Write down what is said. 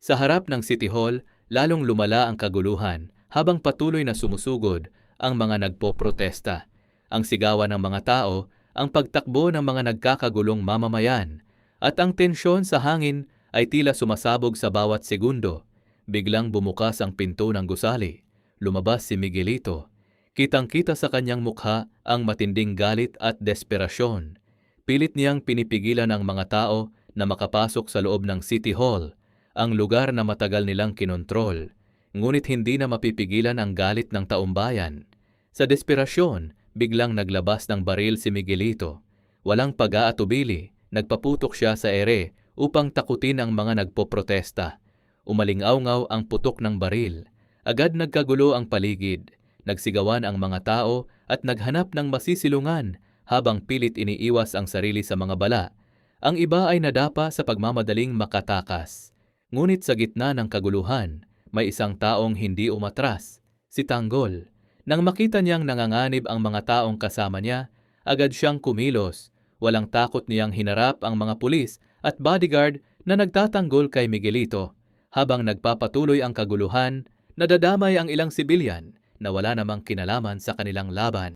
Sa harap ng City Hall, lalong lumala ang kaguluhan habang patuloy na sumusugod ang mga nagpoprotesta. Ang sigawan ng mga tao, ang pagtakbo ng mga nagkakagulong mamamayan, at ang tensyon sa hangin ay tila sumasabog sa bawat segundo. Biglang bumukas ang pinto ng gusali. Lumabas si Miguelito. Kitang-kita sa kanyang mukha ang matinding galit at desperasyon. Pilit niyang pinipigilan ang mga tao na makapasok sa loob ng City Hall, ang lugar na matagal nilang kinontrol. Ngunit hindi na mapipigilan ang galit ng taumbayan. Sa desperasyon, biglang naglabas ng baril si Miguelito. Walang pag-aatubili, nagpaputok siya sa ere upang takutin ang mga nagpoprotesta. Umalingaw-ngaw ang putok ng baril. Agad nagkagulo ang paligid. Nagsigawan ang mga tao at naghanap ng masisilungan habang pilit iniiwas ang sarili sa mga bala. Ang iba ay nadapa sa pagmamadaling makatakas. Ngunit sa gitna ng kaguluhan, may isang taong hindi umatras, si Tanggol. Nang makita niyang nanganganib ang mga taong kasama niya, agad siyang kumilos. Walang takot niyang hinarap ang mga pulis at bodyguard na nagtatanggol kay Miguelito. Habang nagpapatuloy ang kaguluhan, nadadamay ang ilang sibilyan na wala namang kinalaman sa kanilang laban.